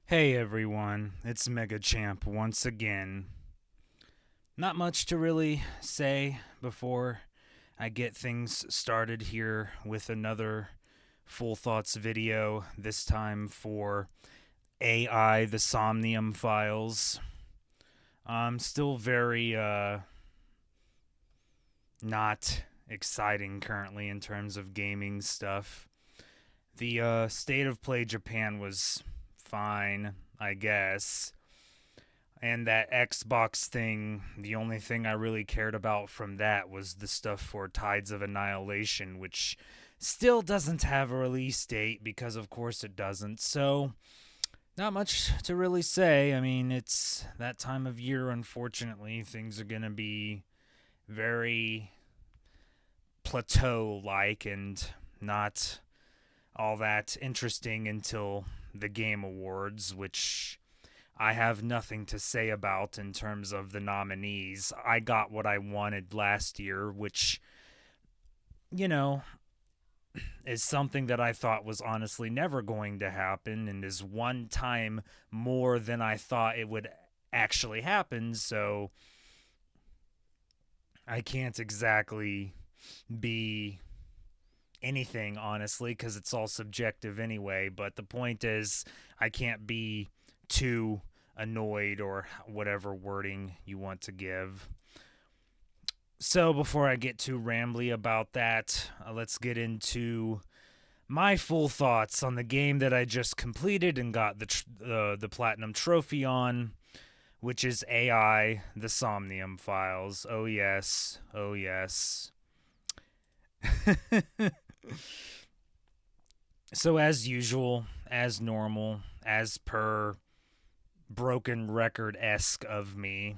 Hey everyone, it's Mega Champ once again. Not much to really say before I get things started here with another Full Thoughts video, this time for AI, the Somnium Files. Still very, not exciting currently in terms of gaming stuff. The state of play Japan was fine, I guess. And that Xbox thing, the only thing I really cared about from that was the stuff for Tides of Annihilation, which still doesn't have a release date because, of course, it doesn't. So, not much to really say. I mean, it's that time of year, unfortunately. Things are going to be very plateau like and not all that interesting until the Game Awards, which I have nothing to say about in terms of the nominees. I got what I wanted last year, which, you know, is something that I thought was honestly never going to happen and is one time more than I thought it would actually happen. So I can't exactly be anything, honestly, because it's all subjective anyway. But the point is, I can't be too annoyed or whatever wording you want to give. So, before I get too rambly about that, let's get into my full thoughts on the game that I just completed and got the platinum trophy on, which is AI: The Somnium Files. Oh yes, oh yes. So, as usual, as normal, as per broken record esque of me,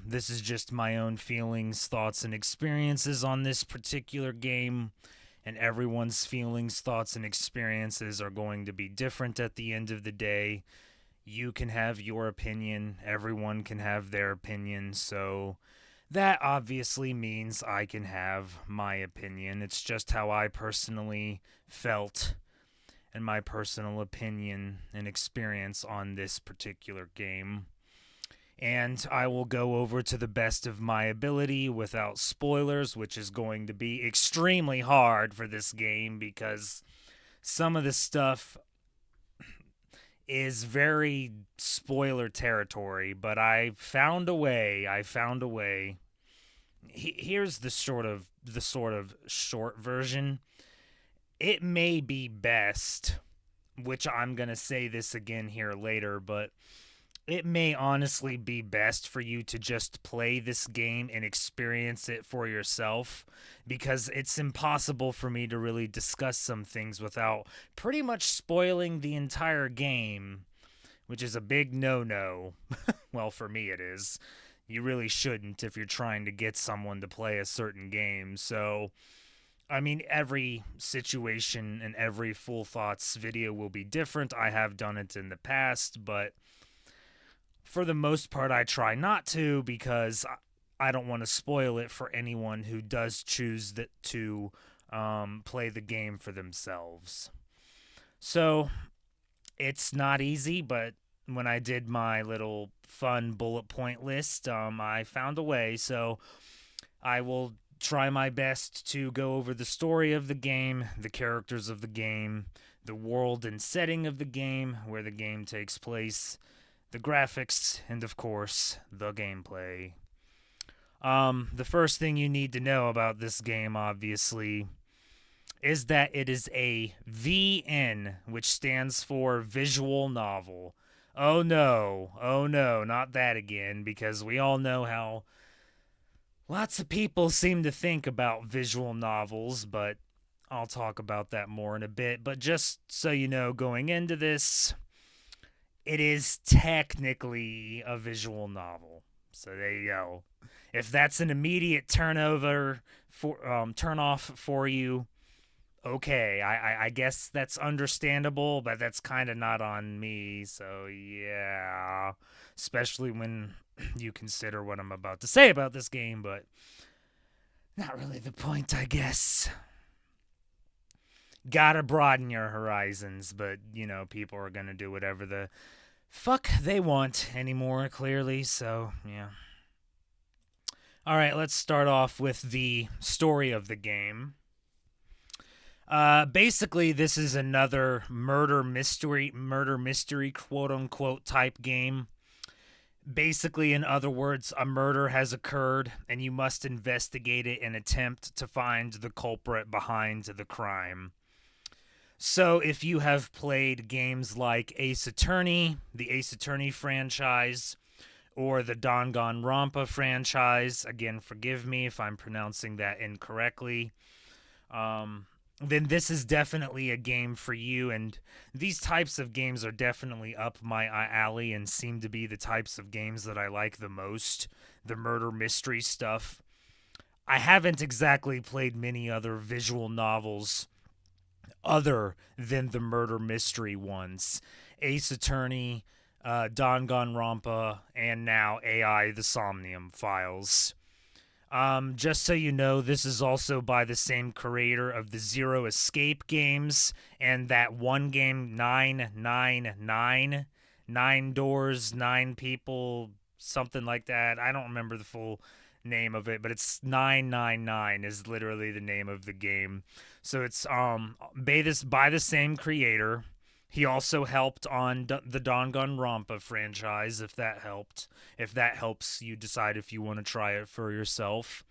this is just my own feelings, thoughts, and experiences on this particular game. And everyone's feelings, thoughts, and experiences are going to be different at the end of the day. You can have your opinion, everyone can have their opinion. So that obviously means I can have my opinion. It's just how I personally felt and my personal opinion and experience on this particular game. And I will go over to the best of my ability without spoilers, which is going to be extremely hard for this game because some of the stuff is very spoiler territory, but I found a way. I found a way. Here's the sort of short version. It may be best, which I'm going to say this again here later, but it may honestly be best for you to just play this game and experience it for yourself because it's impossible for me to really discuss some things without pretty much spoiling the entire game, which is a big no no. Well, for me, it is. You really shouldn't if you're trying to get someone to play a certain game. So, I mean, every situation and every Full Thoughts video will be different. I have done it in the past, but for the most part, I try not to because I don't want to spoil it for anyone who does choose to play the game for themselves. So it's not easy, but when I did my little fun bullet point list, I found a way. So I will try my best to go over the story of the game, the characters of the game, the world and setting of the game, where the game takes place, the graphics, and of course, the gameplay. The first thing you need to know about this game, obviously, is that it is a VN, which stands for visual novel. Oh no, not that again, because we all know how lots of people seem to think about visual novels, but I'll talk about that more in a bit. But just so you know, going into this, it is technically a visual novel. So there you go. If that's an immediate turn off for you, okay. I guess that's understandable, but that's kind of not on me. So yeah, especially when you consider what I'm about to say about this game, but not really the point, I guess. Gotta broaden your horizons, but, people are gonna do whatever the fuck they want anymore, clearly, so, yeah. Alright, let's start off with the story of the game. Basically, this is another murder mystery, quote unquote, type game. Basically, in other words, a murder has occurred and you must investigate it and attempt to find the culprit behind the crime. So, if you have played games like Ace Attorney, the Ace Attorney franchise, or the Danganronpa franchise, again, forgive me if I'm pronouncing that incorrectly, um, then this is definitely a game for you. And these types of games are definitely up my alley and seem to be the types of games that I like the most. The murder mystery stuff. I haven't exactly played many other visual novels other than the murder mystery ones. Ace Attorney, Danganronpa, and now AI, the Somnium Files. Just so you know, this is also by the same creator of the Zero Escape games and that one game, 999, Nine Doors, Nine People, something like that. I don't remember the full name of it, but it's 999 is literally the name of the game. So it's by the same creator. He also helped on the Danganronpa franchise, if that helps you decide if you want to try it for yourself.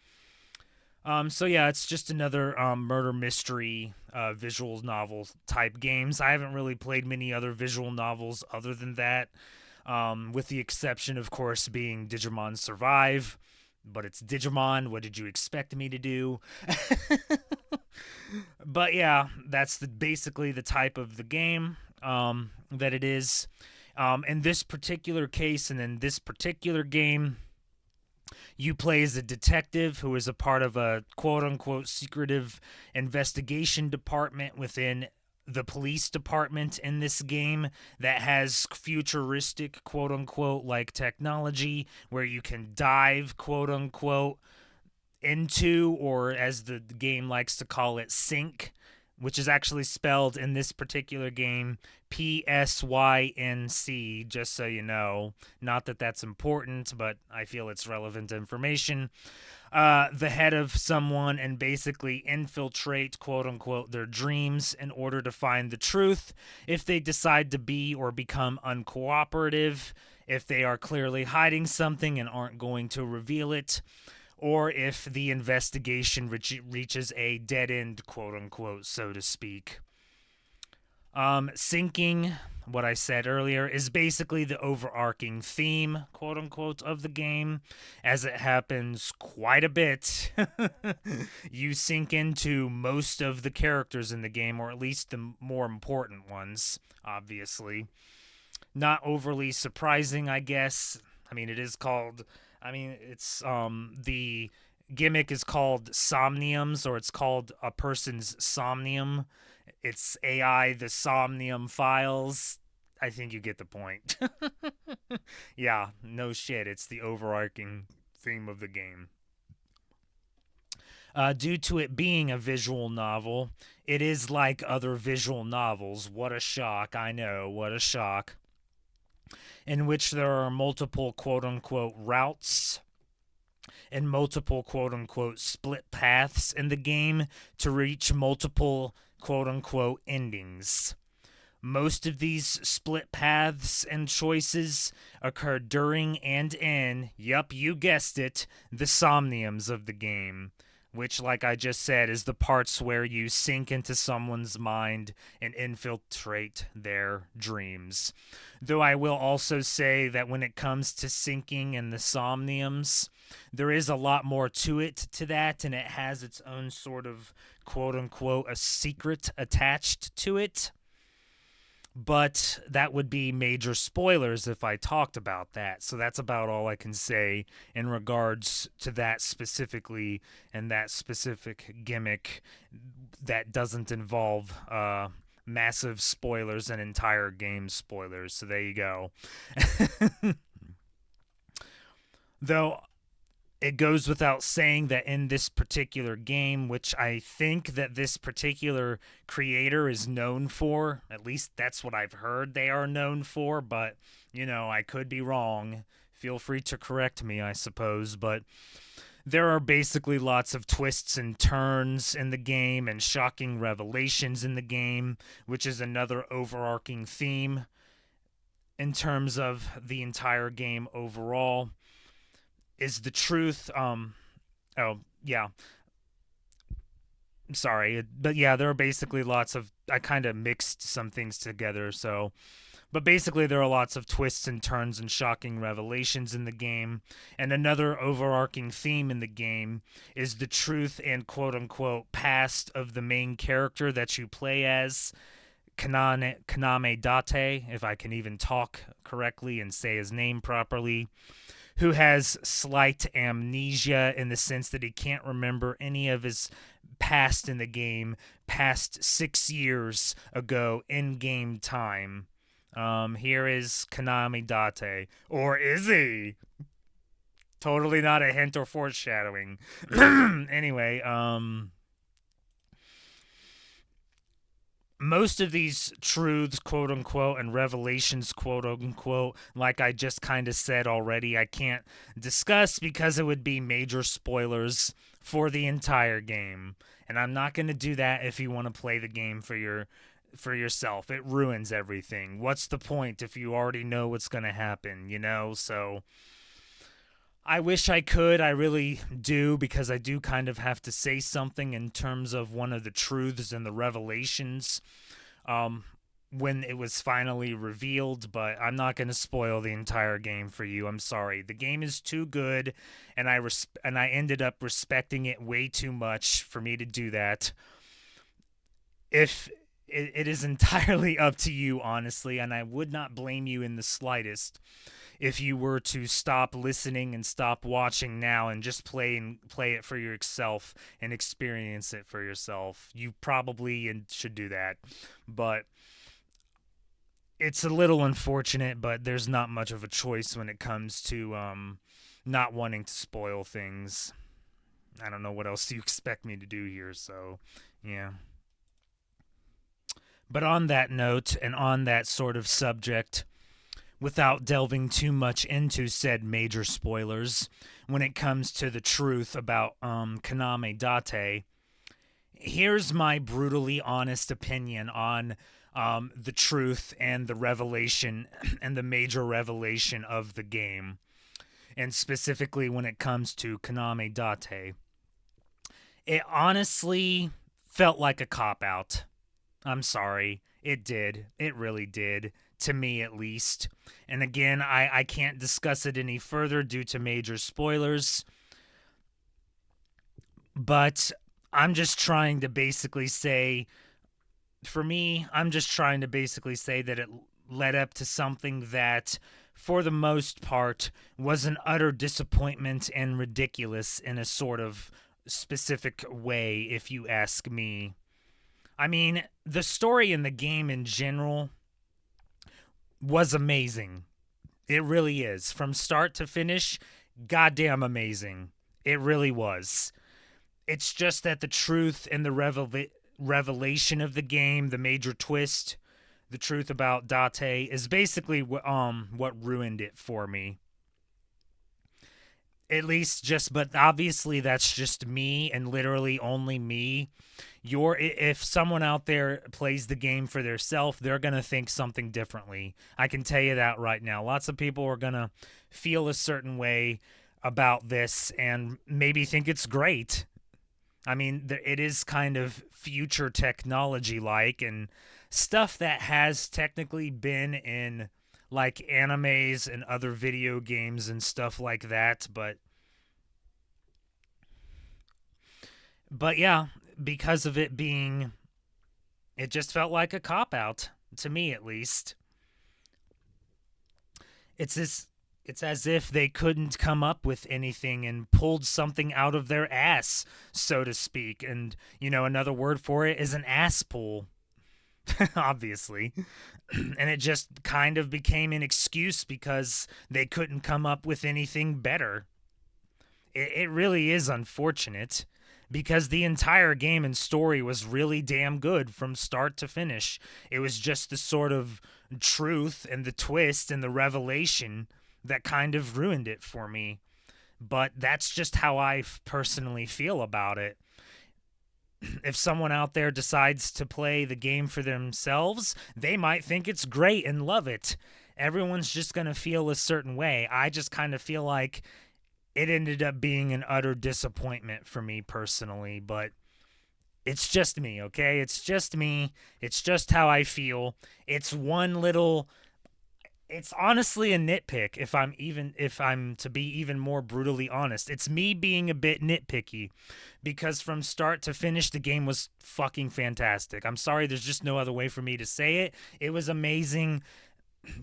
So yeah, it's just another murder mystery visual novel type games. I haven't really played many other visual novels other than that, with the exception, of course, being Digimon Survive. But it's Digimon. What did you expect me to do? But yeah, that's basically the type of the game that it is. In this particular case and in this particular game, you play as a detective who is a part of a quote unquote secretive investigation department within the police department in this game that has futuristic quote unquote like technology where you can dive quote unquote into, or as the game likes to call it, sink, which is actually spelled in this particular game PSYNC, just so you know. Not that that's important, but I feel it's relevant information. The head of someone and basically infiltrate, quote unquote, their dreams in order to find the truth if they decide to be or become uncooperative, if they are clearly hiding something and aren't going to reveal it, or if the investigation reaches a dead end, quote unquote, so to speak. Sinking, what I said earlier, is basically the overarching theme, quote unquote, of the game, as it happens quite a bit. You sink into most of the characters in the game, or at least the more important ones, obviously. Not overly surprising, I guess. I mean, it is called. I mean, it's the gimmick is called somniums, or it's called a person's somnium. It's AI, the Somnium Files. I think you get the point. Yeah, no shit. It's the overarching theme of the game. Due to it being a visual novel, it is like other visual novels. What a shock, I know, what a shock. In which there are multiple quote unquote routes and multiple quote unquote split paths in the game to reach multiple quote unquote endings. Most of these split paths and choices occur during and in, yup, you guessed it, the somniums of the game, which, like I just said, is the parts where you sink into someone's mind and infiltrate their dreams. Though I will also say that when it comes to sinking in the somniums, there is a lot more to it to that, and it has its own sort of quote unquote a secret attached to it. But that would be major spoilers if I talked about that. So that's about all I can say in regards to that specifically and that specific gimmick that doesn't involve massive spoilers and entire game spoilers. So there you go. Though It goes without saying that in this particular game, which I think that this particular creator is known for, at least that's what I've heard they are known for, but I could be wrong. Feel free to correct me, I suppose, but there are basically lots of twists and turns in the game and shocking revelations in the game, which is another overarching theme in terms of the entire game overall. Is the truth oh yeah, sorry, but yeah, there are basically lots of, I kind of mixed some things together, so but basically there are lots of twists and turns and shocking revelations in the game, and another overarching theme in the game is the truth and quote unquote past of the main character that you play as, Kaname Date, if I can even talk correctly and say his name properly, who has slight amnesia in the sense that he can't remember any of his past in the game past 6 years ago in game time. Here is Kanami Date. Or is he? Totally not a hint or foreshadowing. Anyway, most of these truths, quote unquote, and revelations, quote unquote, like I just kind of said already, I can't discuss because it would be major spoilers for the entire game. And I'm not going to do that if you want to play the game for yourself. It ruins everything. What's the point if you already know what's going to happen? So I wish I could. I really do, because I do kind of have to say something in terms of one of the truths and the revelations um, when it was finally revealed, but I'm not going to spoil the entire game for you. I'm sorry. The game is too good, and I ended up respecting it way too much for me to do that. If it is entirely up to you, honestly, and I would not blame you in the slightest if you were to stop listening and stop watching now and just play it for yourself and experience it for yourself. You probably should do that, but it's a little unfortunate. But there's not much of a choice when it comes to not wanting to spoil things. I don't know what else you expect me to do here, so yeah. But on that note, and on that sort of subject, without delving too much into said major spoilers, when it comes to the truth about Kaname Date, here's my brutally honest opinion on the truth and the revelation and the major revelation of the game, and specifically when it comes to Kaname Date. It honestly felt like a cop out. I'm sorry. It did. It really did. To me, at least. And again, I can't discuss it any further due to major spoilers. But I'm just trying to basically say, for me, I'm just trying to basically say that it led up to something that, for the most part, was an utter disappointment and ridiculous in a sort of specific way, if you ask me. I mean, the story in the game in general was amazing. It really is. From start to finish, goddamn amazing. It really was. It's just that the truth and the revelation of the game, the major twist, the truth about Date, is basically what ruined it for me. At least but obviously that's just me and literally only me. If someone out there plays the game for theirself, they're going to think something differently. I can tell you that right now. Lots of people are going to feel a certain way about this and maybe think it's great. I mean, it is kind of future technology like, and stuff that has technically been in like animes and other video games and stuff like that, but yeah, because of it just felt like a cop out to me, at least. It's this it's as if they couldn't come up with anything and pulled something out of their ass, so to speak. And, another word for it is an ass pull, obviously. And it just kind of became an excuse because they couldn't come up with anything better. it really is unfortunate because the entire game and story was really damn good from start to finish. It was just the sort of truth and the twist and the revelation that kind of ruined it for me. But that's just how I personally feel about it. If someone out there decides to play the game for themselves, they might think it's great and love it. Everyone's just going to feel a certain way. I just kind of feel like it ended up being an utter disappointment for me personally, but it's just me, okay? It's just me. It's just how I feel. It's one little, it's honestly a nitpick if I'm to be even more brutally honest. It's me being a bit nitpicky because from start to finish the game was fucking fantastic. I'm sorry, there's just no other way for me to say it. It was amazing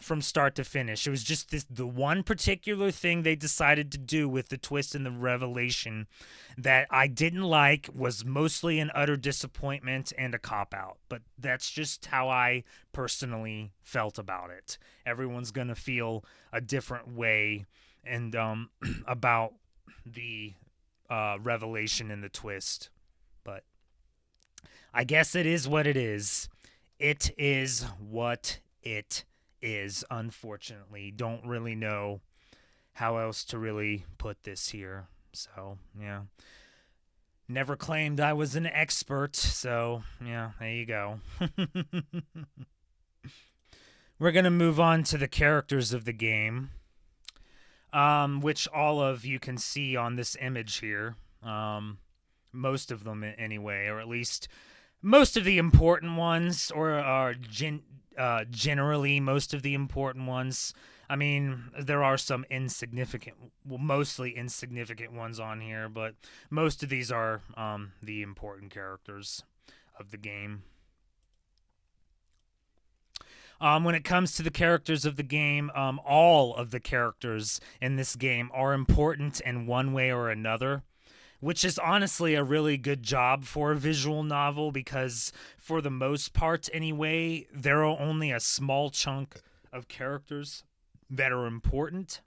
from start to finish. It was just the one particular thing they decided to do with the twist and the revelation that I didn't like was mostly an utter disappointment and a cop out. But that's just how I personally felt about it. Everyone's going to feel a different way and about the revelation and the twist. But I guess it is what it is. It is what it is, unfortunately. Don't really know how else to really put this here. So, yeah. Never claimed I was an expert, so, yeah, there you go. We're going to move on to the characters of the game, which all of you can see on this image here. Most of them, anyway, or at least most of the important ones, or are generally most of the important ones. I mean, there are some insignificant, well, mostly insignificant ones on here, but most of these are the important characters of the game. When it comes to the characters of the game, all of the characters in this game are important in one way or another, which is honestly a really good job for a visual novel because, for the most part anyway, there are only a small chunk of characters that are important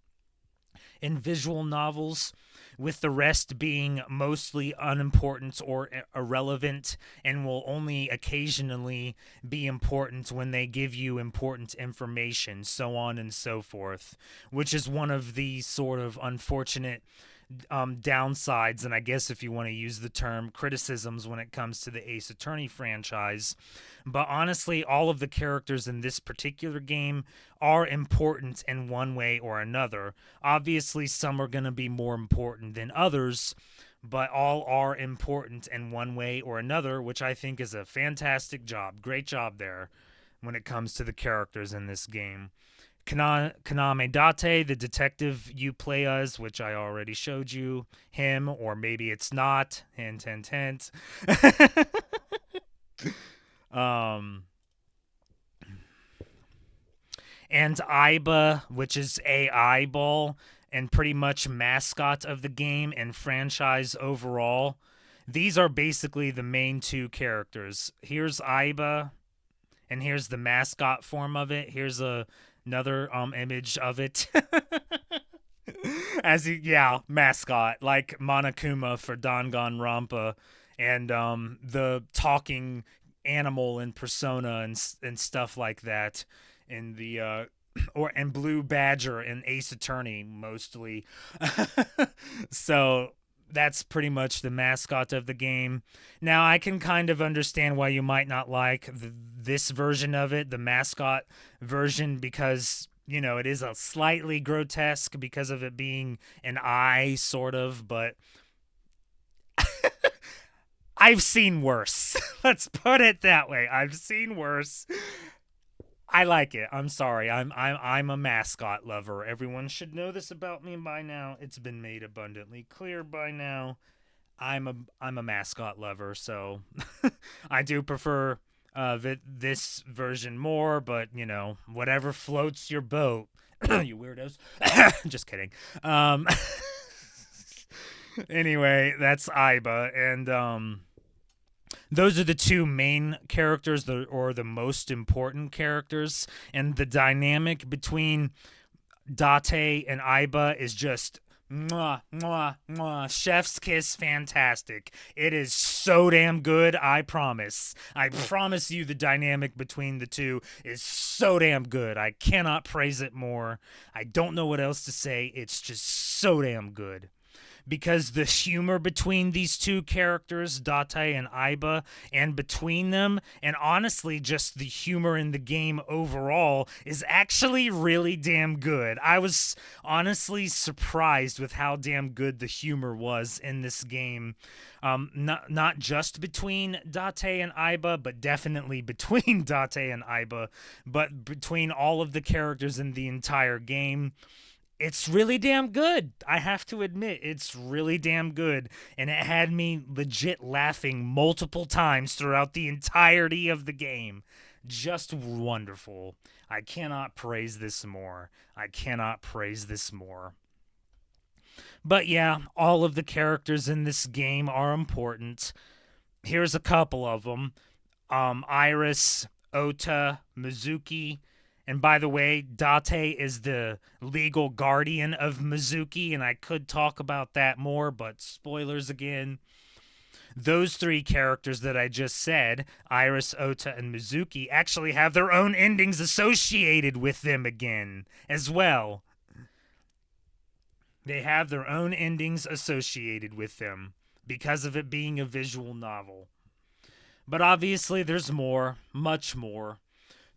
in visual novels, with the rest being mostly unimportant or irrelevant and will only occasionally be important when they give you important information, so on and so forth, which is one of the sort of unfortunate downsides, and I guess if you want to use the term criticisms when it comes to the Ace Attorney franchise. But honestly, all of the characters in this particular game are important in one way or another. Obviously, some are going to be more important than others, but all are important in one way or another, which I think is a fantastic job. Great job there when it comes to the characters in this game. Kaname Date, the detective you play as, which I already showed you, him, or maybe it's not. Hint, hint, hint. And Aiba, which is a eyeball and pretty much mascot of the game and franchise overall. These are basically the main two characters. Here's Aiba, and here's the mascot form of it. Here's another image of it. Mascot, like Monokuma for Danganronpa, and the talking animal in Persona and stuff like that in the and Blue Badger in Ace Attorney mostly. So that's pretty much the mascot of the game. Now, I can kind of understand why you might not like this version of it, the mascot version, because, you know, it is a slightly grotesque because of it being an eye, sort of, but I've seen worse. Let's put it that way. I've seen worse. I like it. I'm sorry. I'm a mascot lover. Everyone should know this about me by now. It's been made abundantly clear by now. I'm a mascot lover, so I do prefer this version more, but you know, whatever floats your boat. You weirdos. Just kidding. Anyway, that's Aiba, and those are the two main characters, or the most important characters, and the dynamic between Date and Aiba is just Mwah, mwah, mwah. Chef's kiss, fantastic. It is so damn good, I promise. I promise you the dynamic between the two is so damn good. I cannot praise it more. I don't know what else to say. It's just so damn good because the humor between these two characters, Date and Aiba, and between them, and honestly, just the humor in the game overall, is actually really damn good. I was honestly surprised with how damn good the humor was in this game. Not just between Date and Aiba, but definitely between Date and Aiba, but between all of the characters in the entire game. It's really damn good. I have to admit, it's really damn good. And it had me legit laughing multiple times throughout the entirety of the game. Just wonderful. I cannot praise this more. I cannot praise this more. But yeah, all of the characters in this game are important. Here's a couple of them. Iris, Ota, Mizuki. And by the way, Date is the legal guardian of Mizuki, and I could talk about that more, but spoilers again. Those three characters that I just said, Iris, Ota, and Mizuki, actually have their own endings associated with them again, as well. They have their own endings associated with them because of it being a visual novel. But obviously, there's more, much more.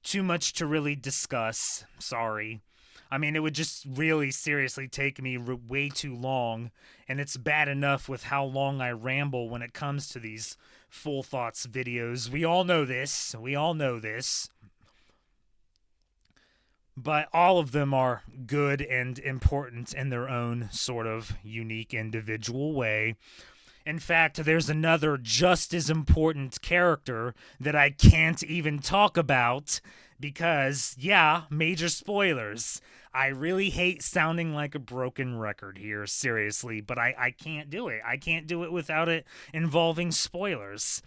Too much to really discuss. Sorry. I mean, it would just really seriously take me way too long, and it's bad enough with how long I ramble when it comes to these full thoughts videos. We all know this. We all know this. But all of them are good and important in their own sort of unique individual way. In fact, there's another just as important character that I can't even talk about because, yeah, major spoilers. I really hate sounding like a broken record here, seriously, but I can't do it. I can't do it without it involving spoilers,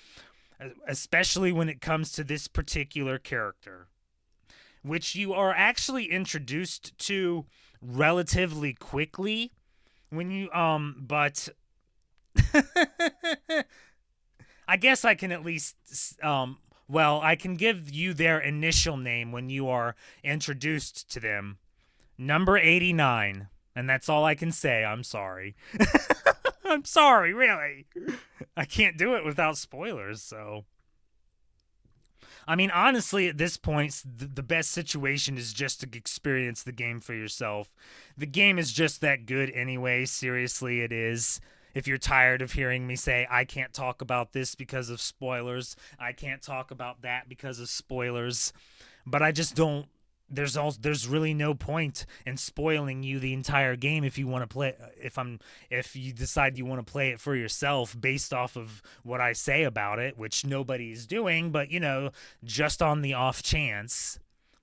especially when it comes to this particular character, which you are actually introduced to relatively quickly when you, but I guess I can at least, well, I can give you their initial name when you are introduced to them. Number 89. And that's all I can say. I'm sorry. I'm sorry, really. I can't do it without spoilers, so. I mean, honestly, at this point, the best situation is just to experience the game for yourself. The game is just that good anyway. Seriously, it is. If you're tired of hearing me say, I can't talk about this because of spoilers, I can't talk about that because of spoilers, but I just don't. There's really no point in spoiling you the entire game if you want to play if you decide you want to play it for yourself based off of what I say about it, which nobody's doing, but just on the off chance.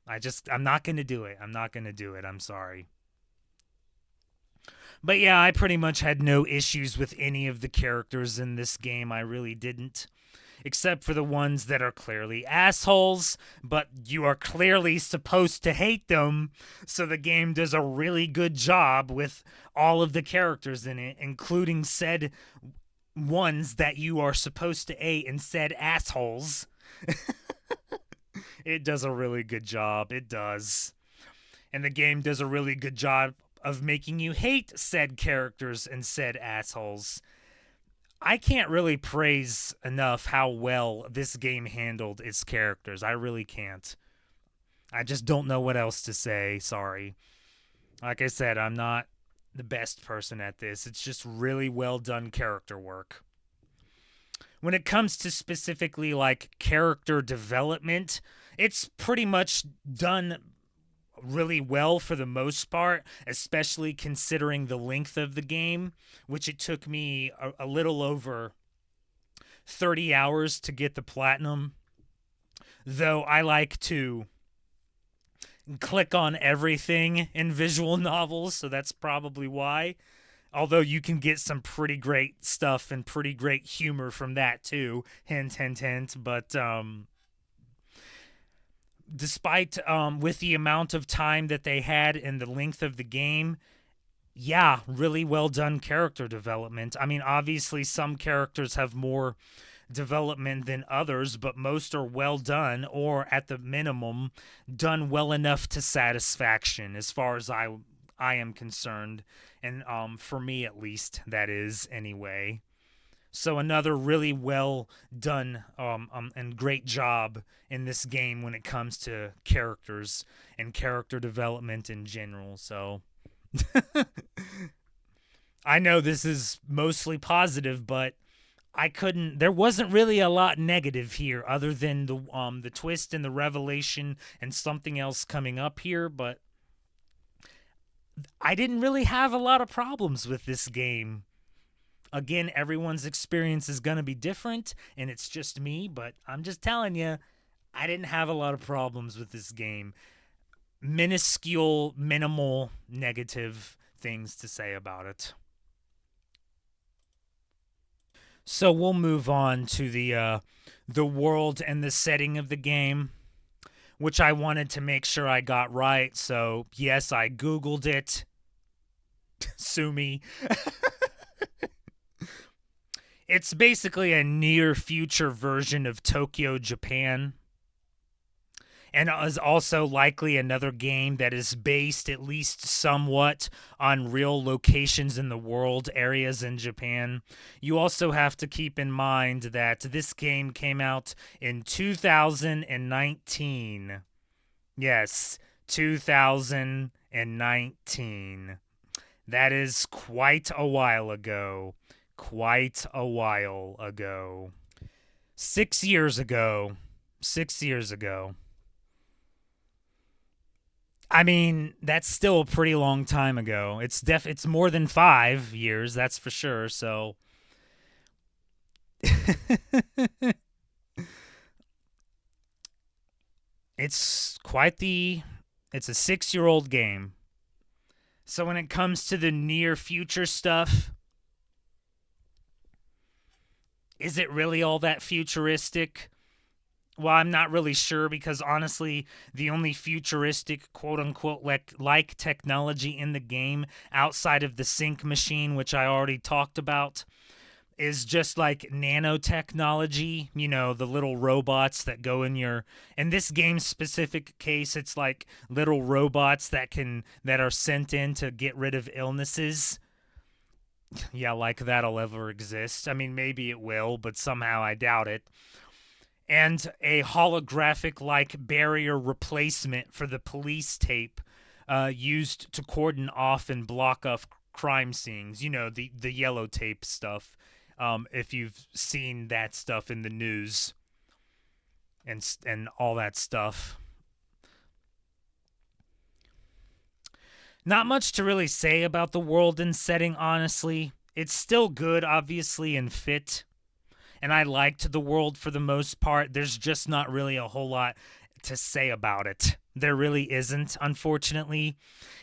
I'm not going to do it. I'm not going to do it. I'm sorry. But yeah, I pretty much had no issues with any of the characters in this game. I really didn't. Except for the ones that are clearly assholes, but you are clearly supposed to hate them. So the game does a really good job with all of the characters in it, including said ones that you are supposed to hate and said assholes. It does a really good job. It does. And the game does a really good job of making you hate said characters and said assholes. I can't really praise enough how well this game handled its characters. I really can't. I just don't know what else to say. Sorry. Like I said, I'm not the best person at this. It's just really well done character work. When it comes to specifically like character development, it's pretty much done really well for the most part, especially considering the length of the game, which it took me a little over 30 hours to get the platinum. Though I like to click on everything in visual novels, so that's probably why. Although you can get some pretty great stuff and pretty great humor from that too. Hint, hint, hint. But despite with the amount of time that they had and the length of the game, Yeah, really well done character development. I mean, obviously, some characters have more development than others, but most are well done, or at the minimum, done well enough to satisfaction, as far as I am concerned, and for me at least, that is anyway. So another really well done and great job in this game when it comes to characters and character development in general. So I know this is mostly positive, but I couldn't. There wasn't really a lot negative here, other than the twist and the revelation and something else coming up here. But I didn't really have a lot of problems with this game. Again, everyone's experience is gonna be different, and it's just me. But I'm just telling you, I didn't have a lot of problems with this game. Minuscule, minimal negative things to say about it. So we'll move on to the world and the setting of the game, which I wanted to make sure I got right. So yes, I googled it. Sue me. It's basically a near future version of Tokyo, Japan, and is also likely another game that is based at least somewhat on real locations in the world, areas in Japan. You also have to keep in mind that this game came out in 2019. Yes, 2019. That is quite a while ago. Quite a while ago. 6 years ago. 6 years ago. I mean, that's still a pretty long time ago. It's more than 5 years, that's for sure. So it's quite the it's a 6-year-old game. So when it comes to the near future stuff, is it really all that futuristic? Well, I'm not really sure because honestly, the only futuristic quote unquote like technology in the game outside of the sync machine, which I already talked about, is just like nanotechnology, the little robots that go in this game specific case, it's like little robots that are sent in to get rid of illnesses. Yeah, like that'll ever exist. I mean, maybe it will, but somehow I doubt it. And a holographic like barrier replacement for the police tape used to cordon off and block off crime scenes. The yellow tape stuff. If you've seen that stuff in the news and all that stuff. Not much to really say about the world and setting, honestly. It's still good, obviously, and fit, and I liked the world for the most part. There's just not really a whole lot to say about it. There really isn't, unfortunately.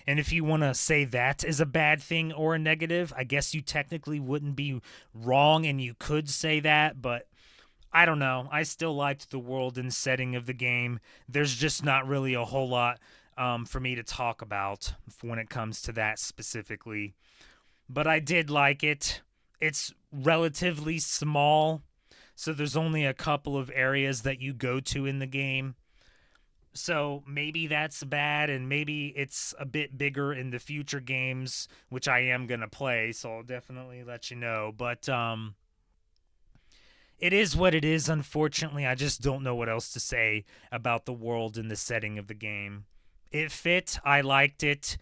And if you want to say that is a bad thing or a negative, I guess you technically wouldn't be wrong and you could say that, but I don't know. I still liked the world and setting of the game. There's just not really a whole lot for me to talk about when it comes to that specifically. But I did like it. It's relatively small, so there's only a couple of areas that you go to in the game. So maybe that's bad, and maybe it's a bit bigger in the future games, which I am gonna play. So I'll definitely let you know. But it is what it is. Unfortunately, I just don't know what else to say about the world and the setting of the game. It fit. I liked it.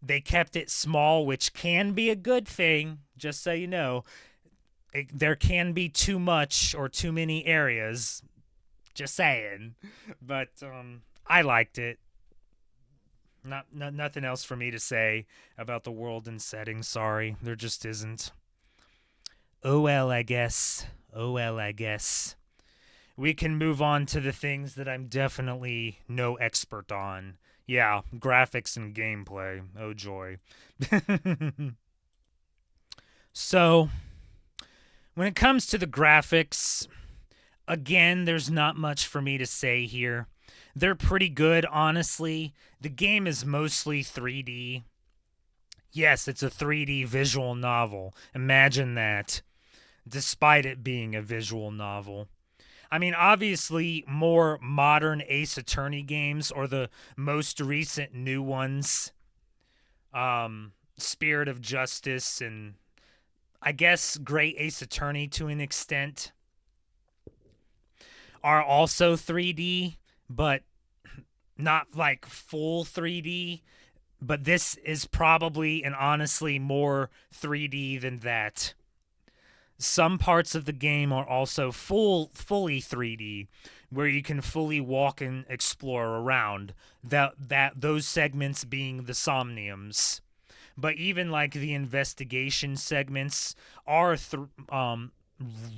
They kept it small, which can be a good thing. Just so you know, there can be too much or too many areas. Just saying. But I liked it. Nothing else for me to say about the world and setting. Sorry, there just isn't. Oh well, I guess. Oh well, I guess. We can move on to the things that I'm definitely no expert on. Yeah, graphics and gameplay. Oh joy. So, when it comes to the graphics, again, there's not much for me to say here. They're pretty good, honestly. The game is mostly 3D. Yes, it's a 3D visual novel. Imagine that, despite it being a visual novel. I mean, obviously, more modern Ace Attorney games, or the most recent new ones, Spirit of Justice, and I guess Great Ace Attorney to an extent, are also 3D, but not like full 3D. But this is probably and honestly more 3D than that. Some parts of the game are also fully 3D, where you can fully walk and explore around. That those segments being the Somniums. But even like the investigation segments are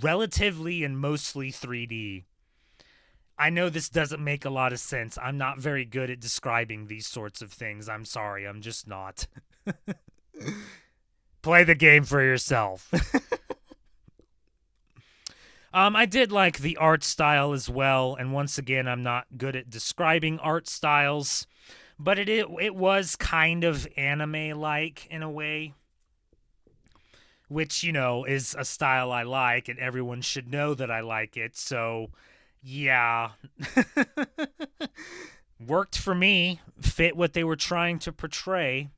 relatively and mostly 3D. I know this doesn't make a lot of sense. I'm not very good at describing these sorts of things. I'm sorry, I'm just not. Play the game for yourself. I did like the art style as well, and once again, I'm not good at describing art styles, but it was kind of anime like in a way, which is a style I like, and everyone should know that I like it. So, yeah, worked for me, fit what they were trying to portray.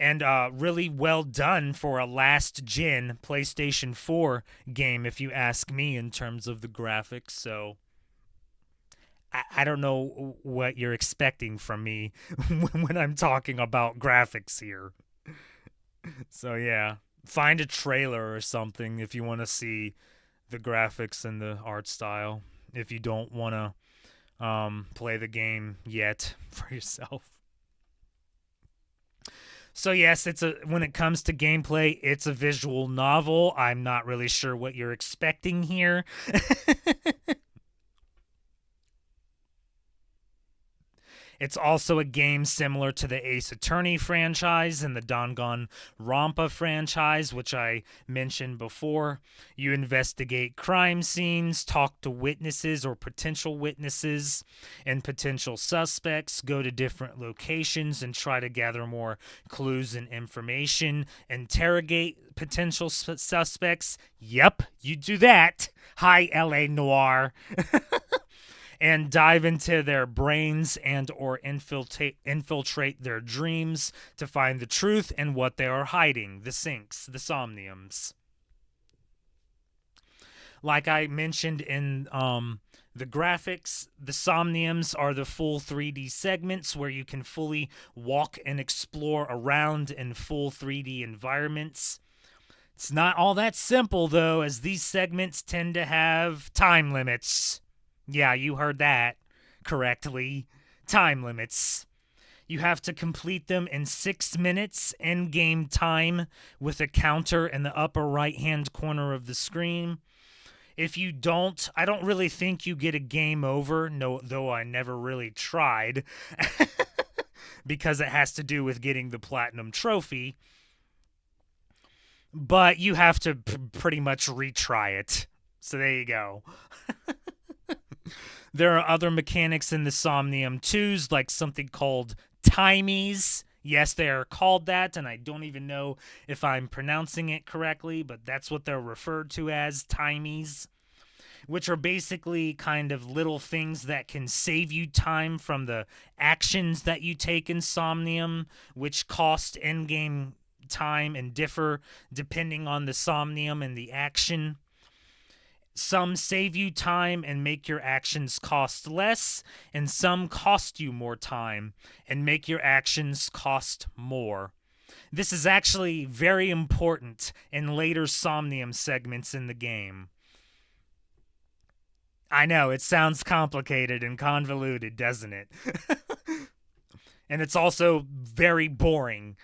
And really well done for a last gen PlayStation 4 game, if you ask me, in terms of the graphics. So I don't know what you're expecting from me when I'm talking about graphics here. So yeah, find a trailer or something if you want to see the graphics and the art style. If you don't want to play the game yet for yourself. So yes, it's a when it comes to gameplay, it's a visual novel. I'm not really sure what you're expecting here. It's also a game similar to the Ace Attorney franchise and the Danganronpa franchise, which I mentioned before. You investigate crime scenes, talk to witnesses or potential witnesses and potential suspects, go to different locations and try to gather more clues and information, interrogate potential suspects. Yep, you do that. Hi, LA Noir. And dive into their brains and or infiltrate their dreams to find the truth and what they are hiding, the sinks, the somniums. Like I mentioned in the graphics, the somniums are the full 3D segments where you can fully walk and explore around in full 3D environments. It's not all that simple, though, as these segments tend to have time limits. Yeah, you heard that correctly. Time limits. You have to complete them in 6 minutes in game time with a counter in the upper right hand corner of the screen. If you don't, I don't really think you get a game over, no, though I never really tried, because it has to do with getting the platinum trophy. But you have to pretty much retry it. So there you go. There are other mechanics in the Somnium 2s, like something called timies. Yes, they are called that, and I don't even know if I'm pronouncing it correctly, but that's what they're referred to as, timies, which are basically kind of little things that can save you time from the actions that you take in Somnium, which cost in-game time and differ depending on the Somnium and the action. Some save you time and make your actions cost less, and some cost you more time and make your actions cost more. This is actually very important in later Somnium segments in the game. I know, it sounds complicated and convoluted, doesn't it? And it's also very boring.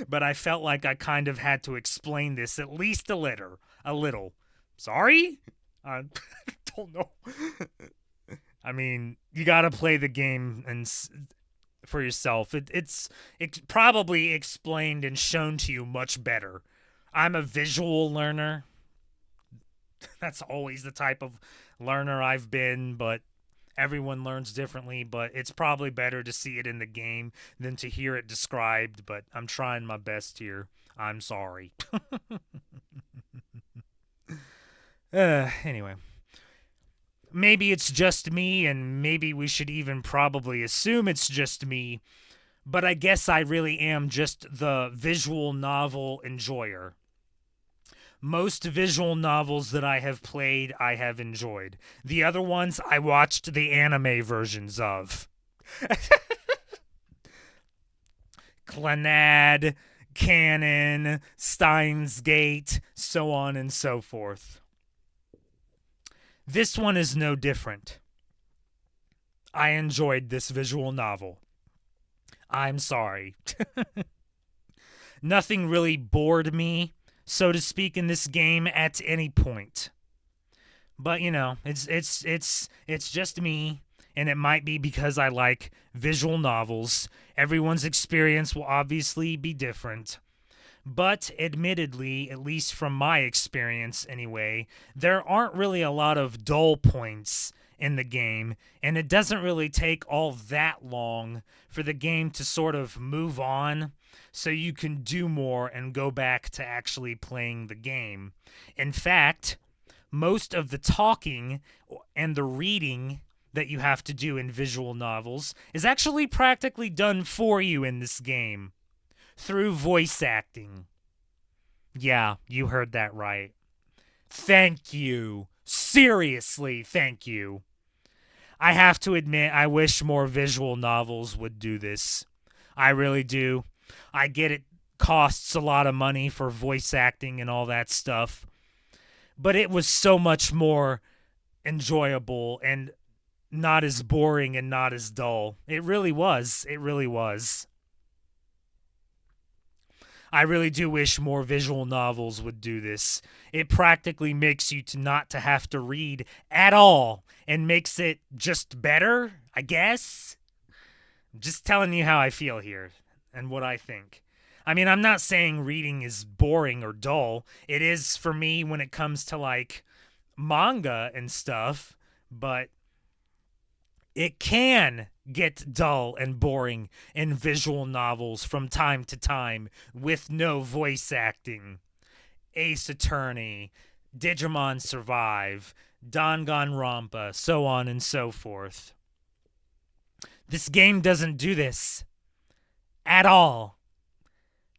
But I felt like I kind of had to explain this at least a little. A little. Sorry? I don't know. I mean, you got to play the game and for yourself. It's probably explained and shown to you much better. I'm a visual learner. That's always the type of learner I've been, but Everyone learns differently, but it's probably better to see it in the game than to hear it described, but I'm trying my best here. I'm sorry. Anyway. Maybe it's just me, and maybe we should even probably assume it's just me, but I guess I really am just the visual novel enjoyer. Most visual novels that I have played, I have enjoyed. The other ones, I watched the anime versions of. Clannad, Canon, Steins Gate, so on and so forth. This one is no different. I enjoyed this visual novel. I'm sorry. Nothing really bored me, so to speak, in this game at any point. But you know, it's just me, and it might be because I like visual novels. Everyone's experience will obviously be different. But admittedly, at least from my experience anyway, there aren't really a lot of dull points in the game, and it doesn't really take all that long for the game to sort of move on so you can do more and go back to actually playing the game. In fact, most of the talking and the reading that you have to do in visual novels is actually practically done for you in this game through voice acting. Yeah, you heard that right. Thank you. Seriously, thank you. I have to admit, I wish more visual novels would do this. I really do. I get it costs a lot of money for voice acting and all that stuff, but it was so much more enjoyable and not as boring and not as dull. It really was. It really was. I really do wish more visual novels would do this. It practically makes you to not to have to read at all and makes it just better, I guess. I'm just telling you how I feel here and what I think. I mean, I'm not saying reading is boring or dull. It is for me when it comes to like manga and stuff, but it can get dull and boring in visual novels from time to time with no voice acting. Ace Attorney, Digimon Survive, Danganronpa, so on and so forth. This game doesn't do this at all.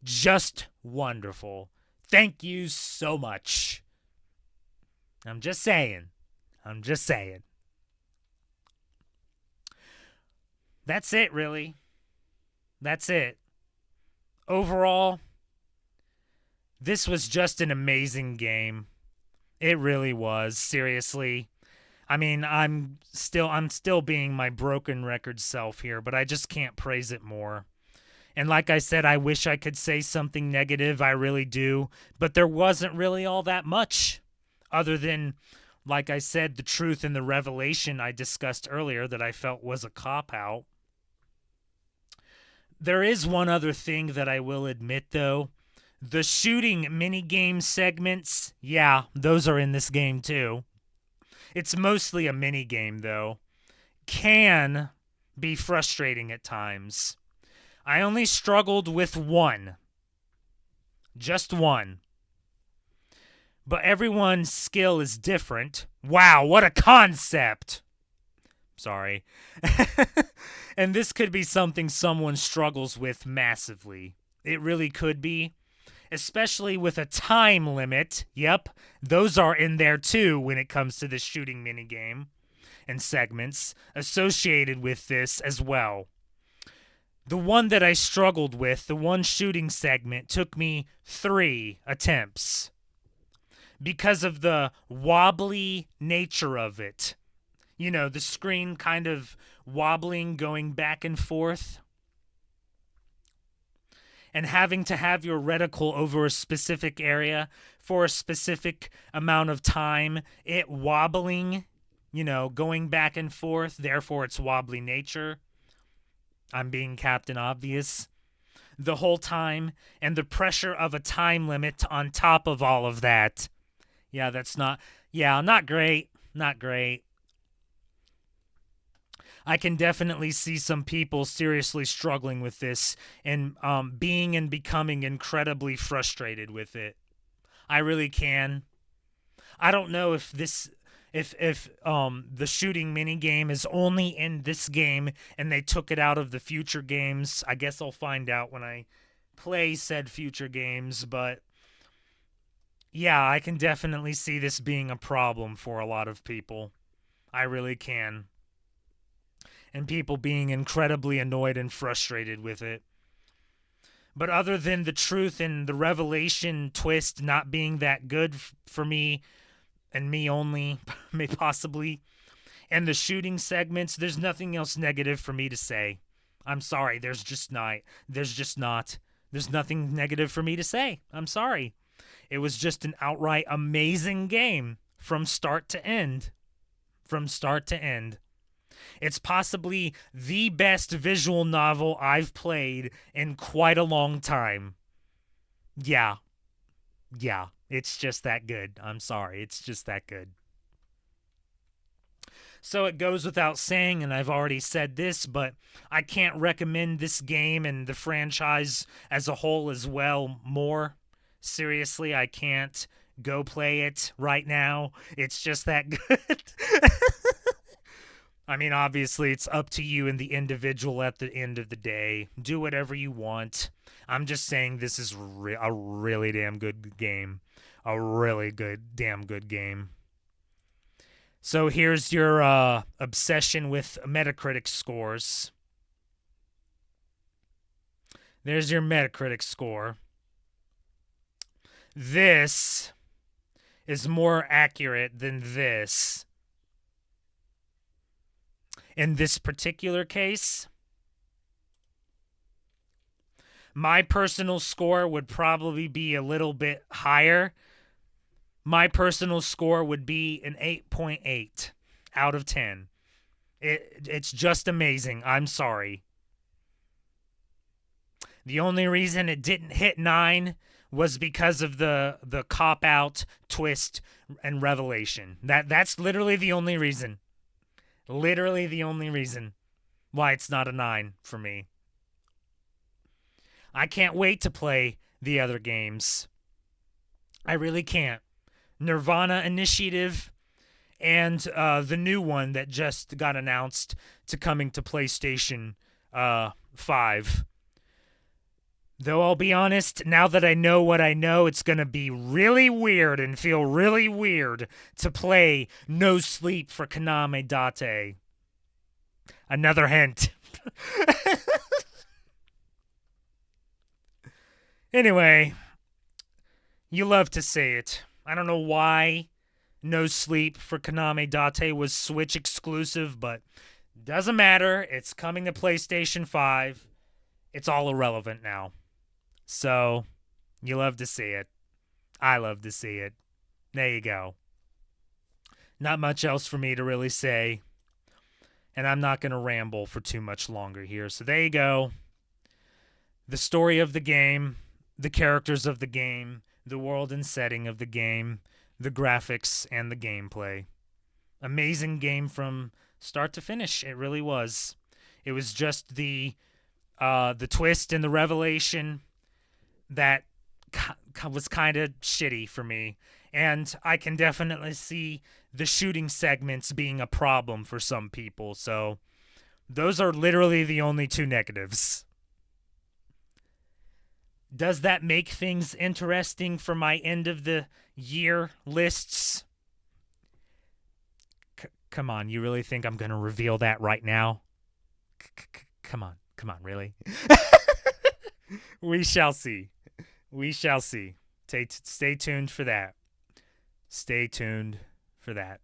Just wonderful. Thank you so much. I'm just saying. I'm just saying. That's it, really. That's it. Overall, this was just an amazing game. It really was, seriously. I mean, I'm still being my broken record self here, but I just can't praise it more. And like I said, I wish I could say something negative, I really do, but there wasn't really all that much other than like I said, the truth and the revelation I discussed earlier that I felt was a cop out. There is one other thing that I will admit, though. The shooting minigame segments, yeah, those are in this game, too. It's mostly a minigame, though. Can be frustrating at times. I only struggled with one. Just one. But everyone's skill is different. Wow, what a concept! Sorry. And this could be something someone struggles with massively. It really could be. Especially with a time limit. Yep, those are in there too when it comes to the shooting minigame and segments associated with this as well. The one that I struggled with, the one shooting segment, took me 3 attempts because of the wobbly nature of it. You know, the screen kind of wobbling, going back and forth. And having to have your reticle over a specific area for a specific amount of time. It wobbling, you know, going back and forth. Therefore, its wobbly nature. I'm being Captain Obvious. The whole time. And the pressure of a time limit on top of all of that. Yeah, not great. Not great. I can definitely see some people seriously struggling with this and being and becoming incredibly frustrated with it. I really can. I don't know if this if the shooting mini game is only in this game and they took it out of the future games. I guess I'll find out when I play said future games, but yeah, I can definitely see this being a problem for a lot of people. I really can. And people being incredibly annoyed and frustrated with it. But other than the truth and the revelation twist not being that good for me and me only, may possibly, and the shooting segments, there's nothing else negative for me to say. I'm sorry, there's just not. There's just not. There's nothing negative for me to say. I'm sorry. It was just an outright amazing game from start to end. From start to end. It's possibly the best visual novel I've played in quite a long time. Yeah. Yeah. It's just that good. I'm sorry. It's just that good. So it goes without saying, and I've already said this, but I can't recommend this game and the franchise as a whole as well more. Seriously, I can't go play it right now. It's just that good. I mean, obviously, it's up to you and the individual at the end of the day. Do whatever you want. I'm just saying this is a really damn good game. A really good, damn good game. So here's your obsession with Metacritic scores. There's your Metacritic score. This is more accurate than this. In this particular case, my personal score would probably be a little bit higher. My personal score would be an 8.8 out of 10. It's just amazing. I'm sorry. The only reason it didn't hit 9 was because of the cop-out twist and revelation. That's literally the only reason. Literally the only reason why it's not a 9 for me. I can't wait to play the other games. I really can't. Nirvana Initiative and the new one that just got announced to coming to PlayStation 5. Though I'll be honest, now that I know what I know, it's going to be really weird and feel really weird to play No Sleep for Kaname Date. Another hint. Anyway, you love to say it. I don't know why No Sleep for Kaname Date was Switch exclusive, but doesn't matter. It's coming to PlayStation 5. It's all irrelevant now. So, you love to see it. I love to see it. There you go. Not much else for me to really say. And I'm not going to ramble for too much longer here. So there you go. The story of the game, the characters of the game, the world and setting of the game, the graphics, and the gameplay. Amazing game from start to finish. It really was. It was just the twist and the revelation that was kind of shitty for me. And I can definitely see the shooting segments being a problem for some people. So those are literally the only two negatives. Does that make things interesting for my end of the year lists? Come on, you really think I'm going to reveal that right now? Come on, really? We shall see. We shall see. Stay tuned for that. Stay tuned for that.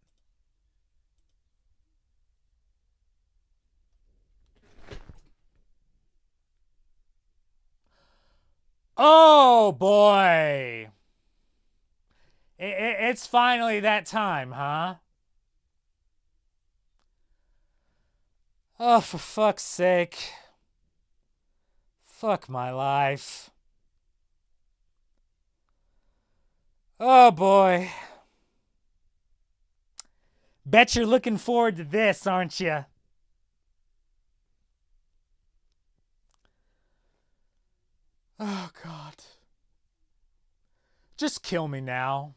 Oh, boy. It's finally that time, huh? Oh, for fuck's sake. Fuck my life. Oh, boy. Bet you're looking forward to this, aren't you? Oh, God. Just kill me now.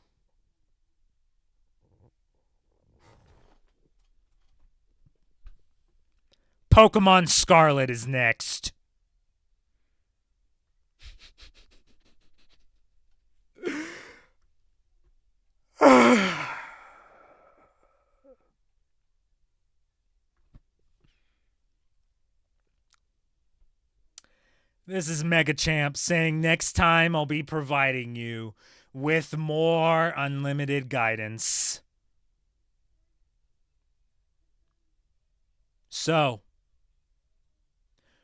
Pokemon Scarlet is next. This is Mega Champ saying next time I'll be providing you with more unlimited guidance. So,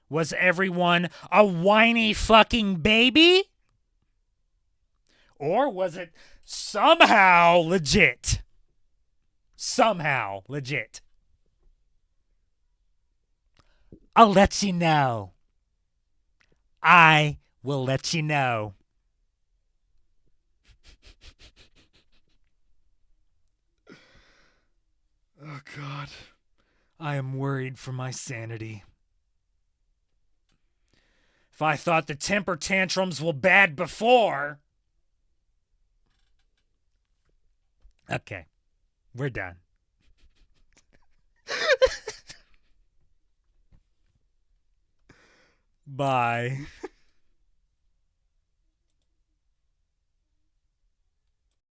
was everyone a whiny fucking baby? Or was it somehow legit? Somehow legit. I'll let you know. I will let you know. Oh, God. I am worried for my sanity. If I thought the temper tantrums were bad before. Okay, we're done. Bye.